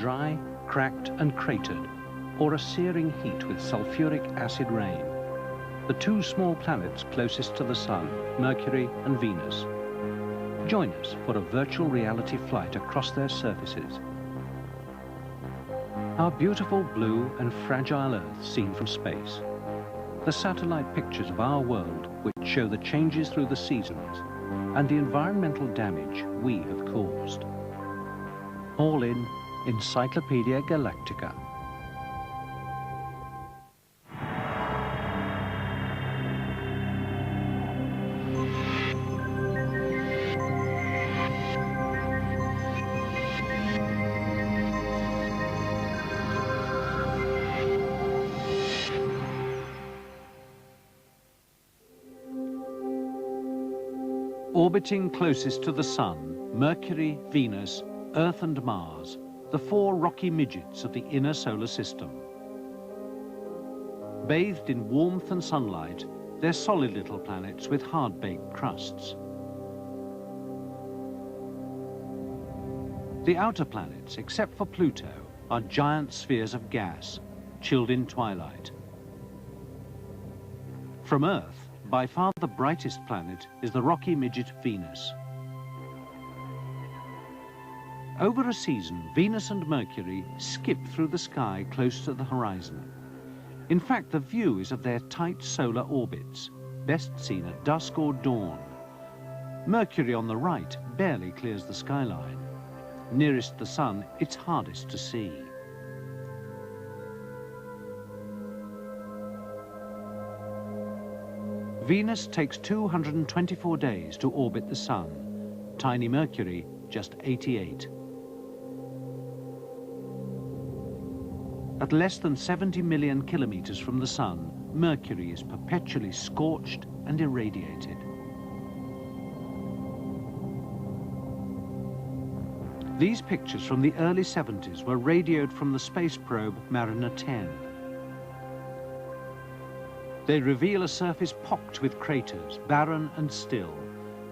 dry, cracked and cratered, or a searing heat with sulfuric acid rain. The two small planets closest to the Sun, Mercury and Venus. Join us for a virtual reality flight across their surfaces. Our beautiful blue and fragile Earth seen from space. The satellite pictures of our world which show the changes through the seasons and the environmental damage we have caused. All in Encyclopedia Galactica. Orbiting closest to the Sun, Mercury, Venus, Earth and Mars, the four rocky midgets of the inner solar system. Bathed in warmth and sunlight, they're solid little planets with hard-baked crusts. The outer planets, except for Pluto, are giant spheres of gas, chilled in twilight. From Earth, by far the brightest planet is the rocky midget Venus. Over a season, Venus and Mercury skip through the sky close to the horizon. In fact, the view is of their tight solar orbits, best seen at dusk or dawn. Mercury on the right barely clears the skyline. Nearest the Sun, it's hardest to see. Venus takes 224 days to orbit the Sun. Tiny Mercury, just 88. At less than 70 million kilometers from the Sun, Mercury is perpetually scorched and irradiated. These pictures from the early 70s were radioed from the space probe Mariner 10. They reveal a surface pocked with craters, barren and still.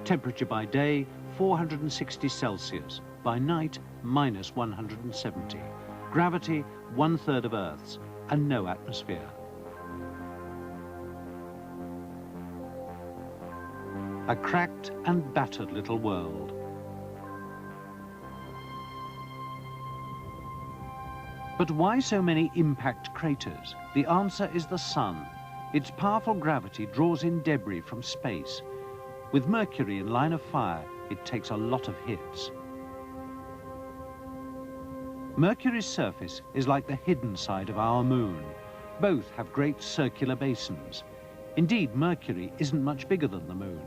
Temperature by day, 460 Celsius. By night, minus 170. Gravity, 1/3 of Earth's, and no atmosphere. A cracked and battered little world. But why so many impact craters? The answer is the Sun. Its powerful gravity draws in debris from space. With Mercury in line of fire, it takes a lot of hits. Mercury's surface is like the hidden side of our moon. Both have great circular basins. Indeed, Mercury isn't much bigger than the moon.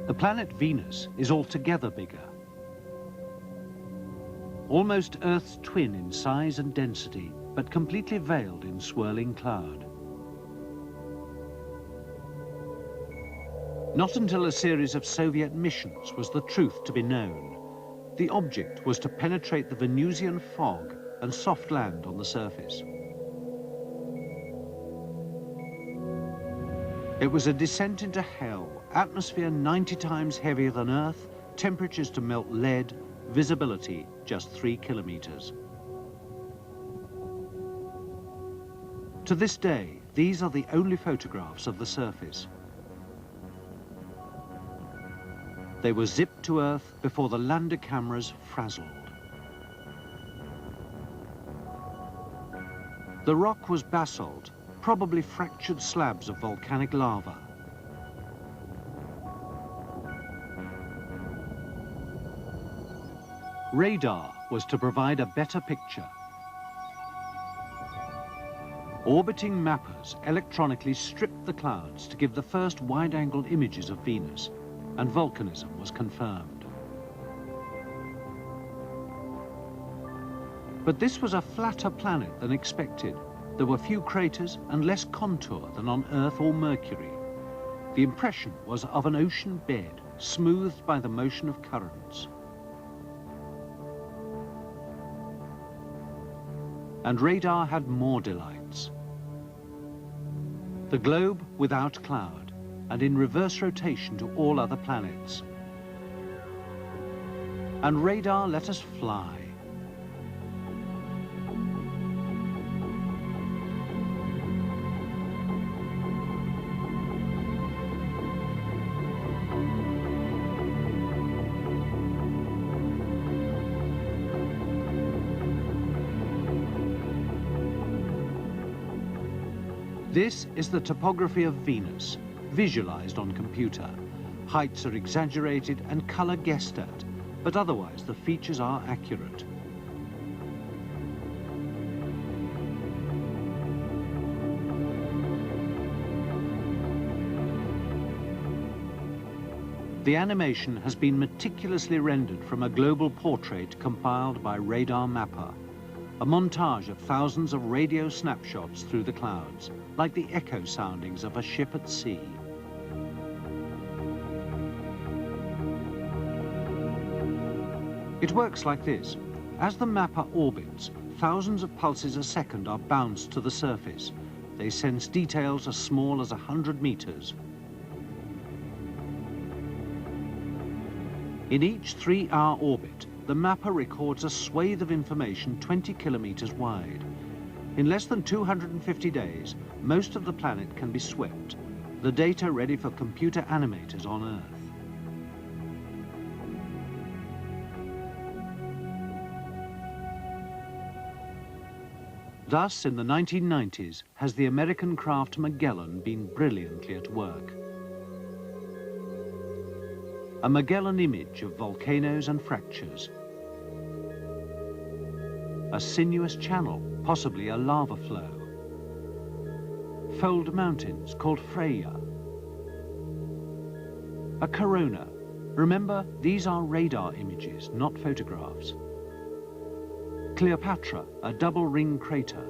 The planet Venus is altogether bigger. Almost Earth's twin in size and density, but completely veiled in swirling cloud. Not until a series of Soviet missions was the truth to be known. The object was to penetrate the Venusian fog and soft land on the surface. It was a descent into hell, atmosphere 90 times heavier than Earth, temperatures to melt lead, visibility just 3 kilometers. To this day, these are the only photographs of the surface. They were zipped to Earth before the lander cameras frazzled. The rock was basalt, probably fractured slabs of volcanic lava. Radar was to provide a better picture. Orbiting mappers electronically stripped the clouds to give the first wide-angle images of Venus, and volcanism was confirmed. But this was a flatter planet than expected. There were few craters and less contour than on Earth or Mercury. The impression was of an ocean bed, smoothed by the motion of currents. And radar had more delights. The globe without cloud, and in reverse rotation to all other planets. And radar let us fly. This is the topography of Venus, visualized on computer. Heights are exaggerated and color guessed at, but otherwise the features are accurate. The animation has been meticulously rendered from a global portrait compiled by Radar Mapper, a montage of thousands of radio snapshots through the clouds, like the echo soundings of a ship at sea. It works like this. As the mapper orbits, thousands of pulses a second are bounced to the surface. They sense details as small as 100 meters. In each 3-hour orbit, the mapper records a swathe of information 20 kilometers wide. In less than 250 days, most of the planet can be swept, the data ready for computer animators on Earth. Thus, in the 1990s, has the American craft Magellan been brilliantly at work. A Magellan image of volcanoes and fractures. A sinuous channel, possibly a lava flow. Fold mountains called Freya. A corona. Remember, these are radar images, not photographs. Cleopatra, a double ring crater.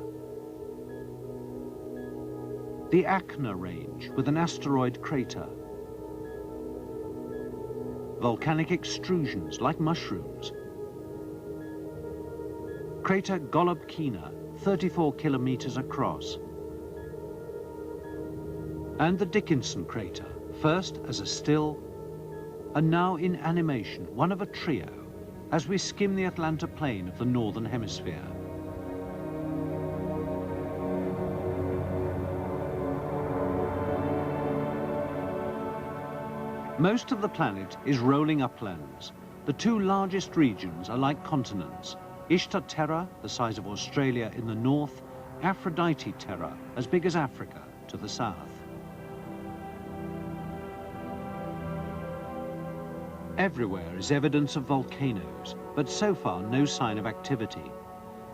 The Acna Range with an asteroid crater. Volcanic extrusions like mushrooms. Crater Golubkina, 34 kilometers across. And the Dickinson crater, first as a still, and now in animation, one of a trio, as we skim the Atlanta plain of the northern hemisphere. Most of the planet is rolling uplands. The two largest regions are like continents. Ishtar Terra, the size of Australia in the north, Aphrodite Terra, as big as Africa, to the south. Everywhere is evidence of volcanoes, but so far no sign of activity.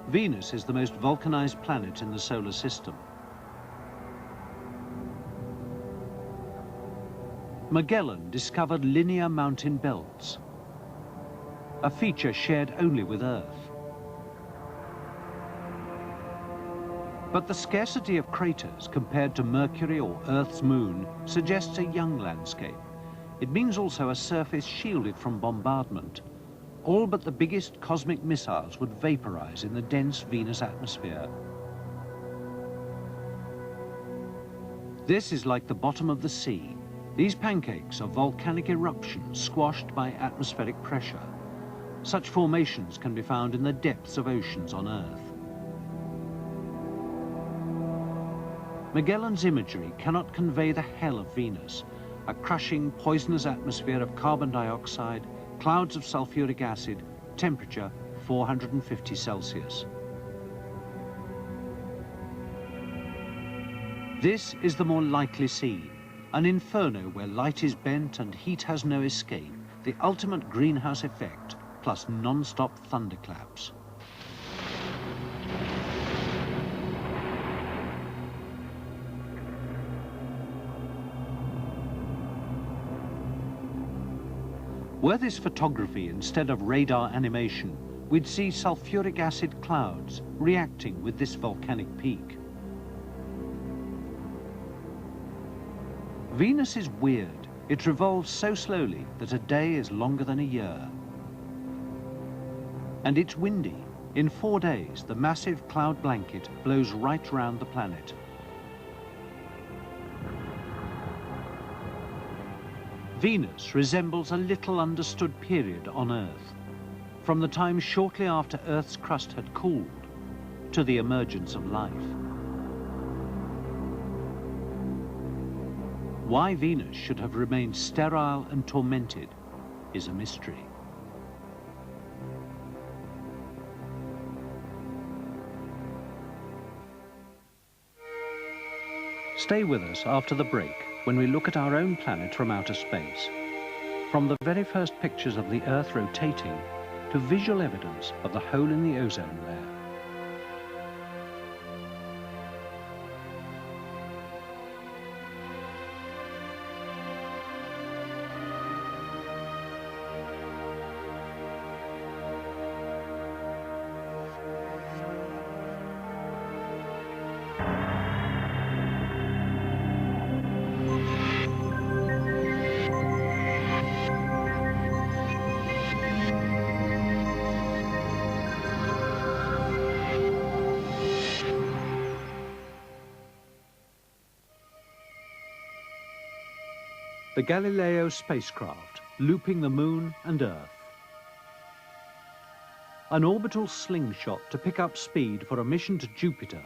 Venus is the most volcanized planet in the solar system. Magellan discovered linear mountain belts, a feature shared only with Earth. But the scarcity of craters compared to Mercury or Earth's moon suggests a young landscape. It means also a surface shielded from bombardment. All but the biggest cosmic missiles would vaporize in the dense Venus atmosphere. This is like the bottom of the sea. These pancakes are volcanic eruptions squashed by atmospheric pressure. Such formations can be found in the depths of oceans on Earth. Magellan's imagery cannot convey the hell of Venus, a crushing, poisonous atmosphere of carbon dioxide, clouds of sulfuric acid, temperature 450 Celsius. This is the more likely scene, an inferno where light is bent and heat has no escape, the ultimate greenhouse effect, plus non-stop thunderclaps. Were this photography instead of radar animation, we'd see sulfuric acid clouds reacting with this volcanic peak. Venus is weird. It revolves so slowly that a day is longer than a year. And it's windy. In 4 days, the massive cloud blanket blows right round the planet. Venus resembles a little understood period on Earth, from the time shortly after Earth's crust had cooled to the emergence of life. Why Venus should have remained sterile and tormented is a mystery. Stay with us after the break when we look at our own planet from outer space. From the very first pictures of the Earth rotating to visual evidence of the hole in the ozone layer. The Galileo spacecraft, looping the Moon and Earth. An orbital slingshot to pick up speed for a mission to Jupiter,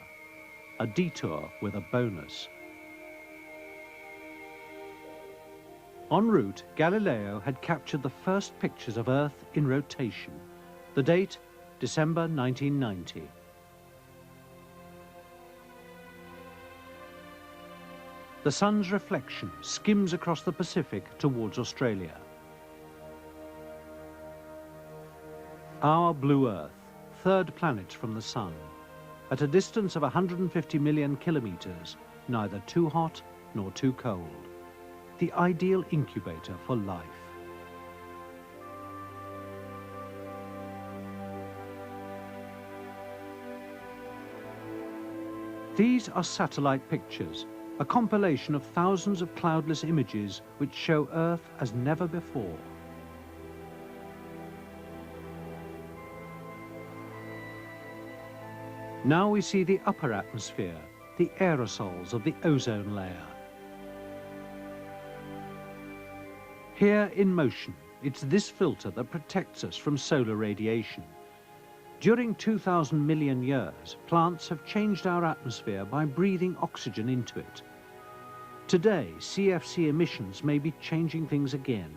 a detour with a bonus. En route, Galileo had captured the first pictures of Earth in rotation. The date, December 1990. The sun's reflection skims across the Pacific towards Australia. Our blue Earth, third planet from the sun, at a distance of 150 million kilometers, neither too hot nor too cold. The ideal incubator for life. These are satellite pictures, a compilation of thousands of cloudless images which show Earth as never before. Now we see the upper atmosphere, the aerosols of the ozone layer. Here in motion, it's this filter that protects us from solar radiation. During 2,000 million years, plants have changed our atmosphere by breathing oxygen into it. Today, CFC emissions may be changing things again,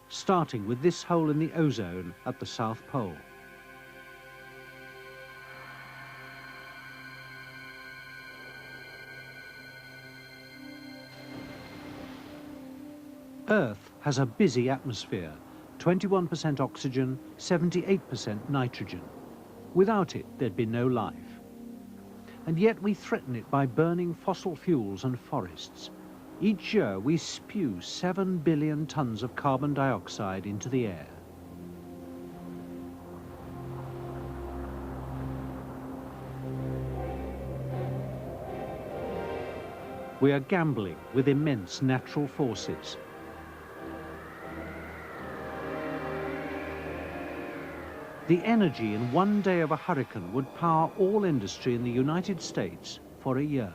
starting with this hole in the ozone at the South Pole. Earth has a busy atmosphere, 21% oxygen, 78% nitrogen. Without it, there'd be no life. And yet we threaten it by burning fossil fuels and forests. Each year we spew 7 billion tons of carbon dioxide into the air. We are gambling with immense natural forces. The energy in one day of a hurricane would power all industry in the United States for a year.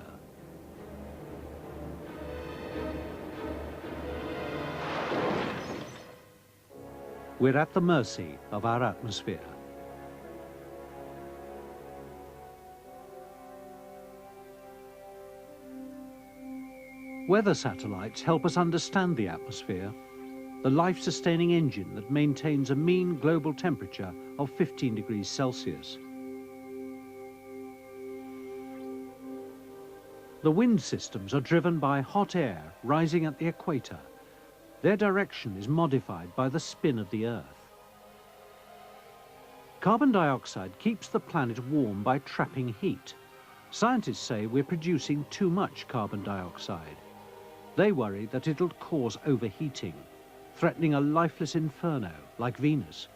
We're at the mercy of our atmosphere. Weather satellites help us understand the atmosphere, the life-sustaining engine that maintains a mean global temperature of 15 degrees Celsius. The wind systems are driven by hot air rising at the equator. Their direction is modified by the spin of the Earth. Carbon dioxide keeps the planet warm by trapping heat. Scientists say we're producing too much carbon dioxide. They worry that it'll cause overheating, threatening a lifeless inferno like Venus.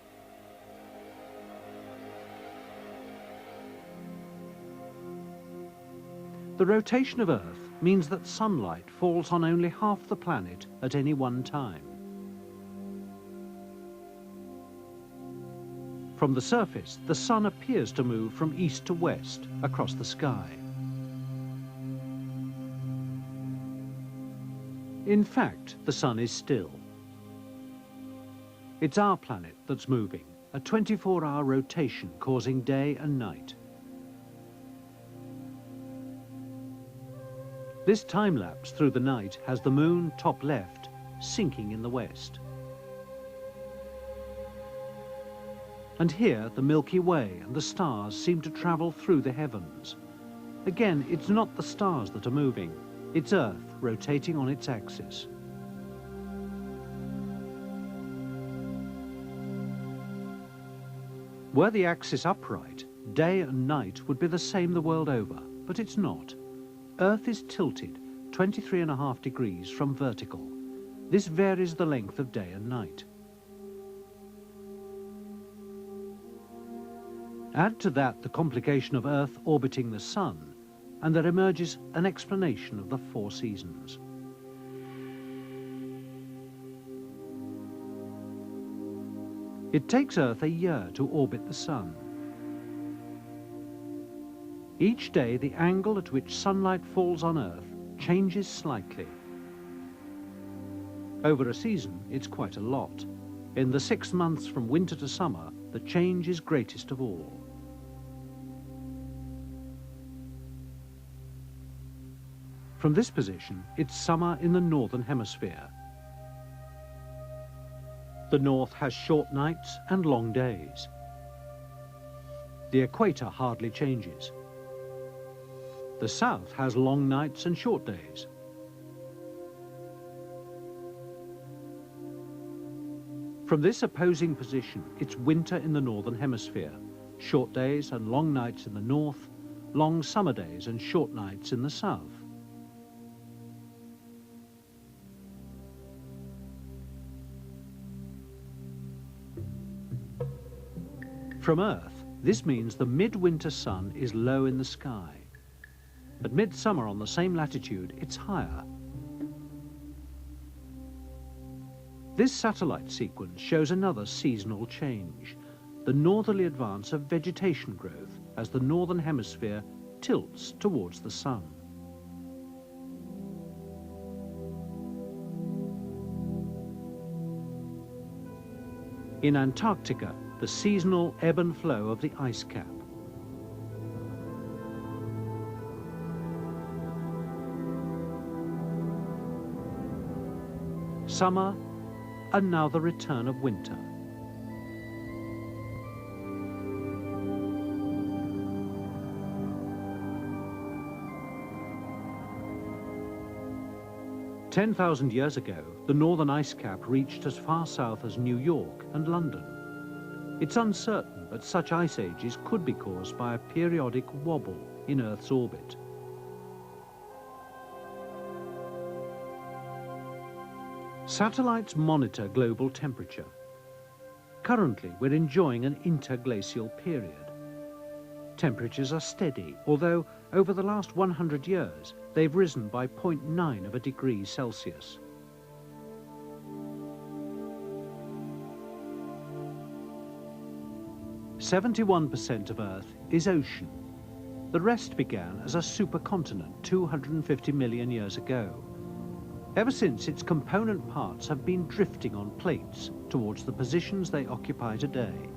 The rotation of Earth means that sunlight falls on only half the planet at any one time. From the surface, the sun appears to move from east to west across the sky. In fact, the sun is still. It's our planet that's moving, a 24-hour rotation causing day and night. This time-lapse through the night has the moon, top left, sinking in the west. And here, the Milky Way and the stars seem to travel through the heavens. Again, it's not the stars that are moving, it's Earth rotating on its axis. Were the axis upright, day and night would be the same the world over, but it's not. Earth is tilted 23.5 degrees from vertical. This varies the length of day and night. Add to that the complication of Earth orbiting the Sun, and there emerges an explanation of the 4 seasons. It takes Earth a year to orbit the Sun. Each day, the angle at which sunlight falls on Earth changes slightly. Over a season, it's quite a lot. In the 6 months from winter to summer, the change is greatest of all. From this position, it's summer in the northern hemisphere. The north has short nights and long days. The equator hardly changes. The south has long nights and short days. From this opposing position, it's winter in the northern hemisphere, short days and long nights in the north, long summer days and short nights in the south. From Earth, this means the midwinter sun is low in the sky. At midsummer on the same latitude, it's higher. This satellite sequence shows another seasonal change, the northerly advance of vegetation growth as the northern hemisphere tilts towards the sun. In Antarctica, the seasonal ebb and flow of the ice cap. Summer, and now the return of winter. Ten 10,000 years ago, the northern ice cap reached as far south as New York and London. It's uncertain, but such ice ages could be caused by a periodic wobble in Earth's orbit. Satellites monitor global temperature. Currently, we're enjoying an interglacial period. Temperatures are steady, although over the last 100 years, they've risen by 0.9 of a degree Celsius. "71% of Earth is ocean. The rest began as a supercontinent 250 million years ago. Ever since, its component parts have been drifting on plates towards the positions they occupy today.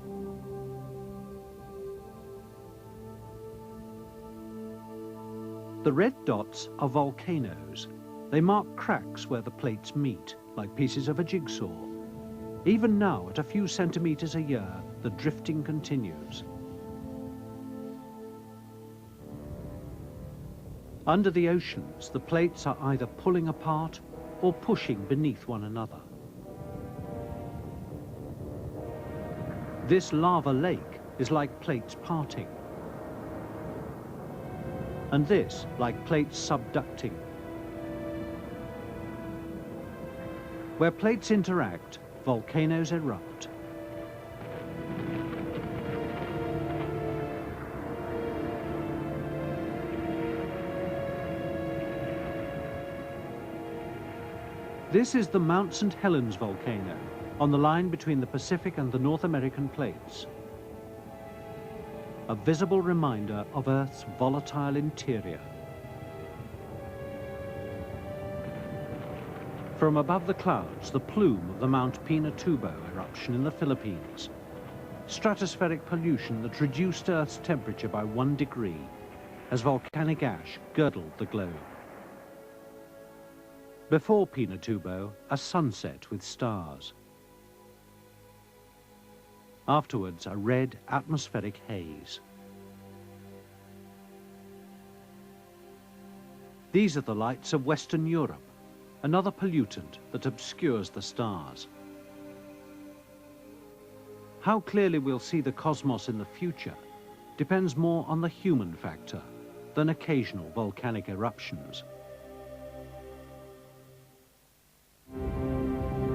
The red dots are volcanoes. They mark cracks where the plates meet, like pieces of a jigsaw. Even now, at a few centimeters a year, the drifting continues. Under the oceans, the plates are either pulling apart or pushing beneath one another. This lava lake is like plates parting, and this like plates subducting. Where plates interact, volcanoes erupt. This is the Mount St. Helens volcano, on the line between the Pacific and the North American plates. A visible reminder of Earth's volatile interior. From above the clouds, the plume of the Mount Pinatubo eruption in the Philippines. Stratospheric pollution that reduced Earth's temperature by 1 degree as volcanic ash girdled the globe. Before Pinatubo, a sunset with stars. Afterwards, a red atmospheric haze. These are the lights of Western Europe, another pollutant that obscures the stars. How clearly we'll see the cosmos in the future depends more on the human factor than occasional volcanic eruptions.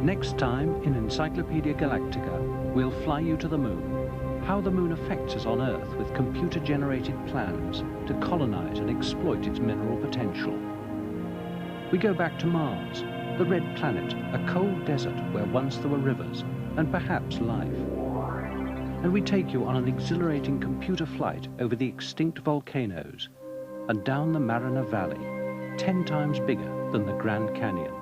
Next time in Encyclopedia Galactica, we'll fly you to the moon, how the moon affects us on Earth with computer-generated plans to colonize and exploit its mineral potential. We go back to Mars, the red planet, a cold desert where once there were rivers and perhaps life. And we take you on an exhilarating computer flight over the extinct volcanoes and down the Marana Valley, 10 times bigger than the Grand Canyon.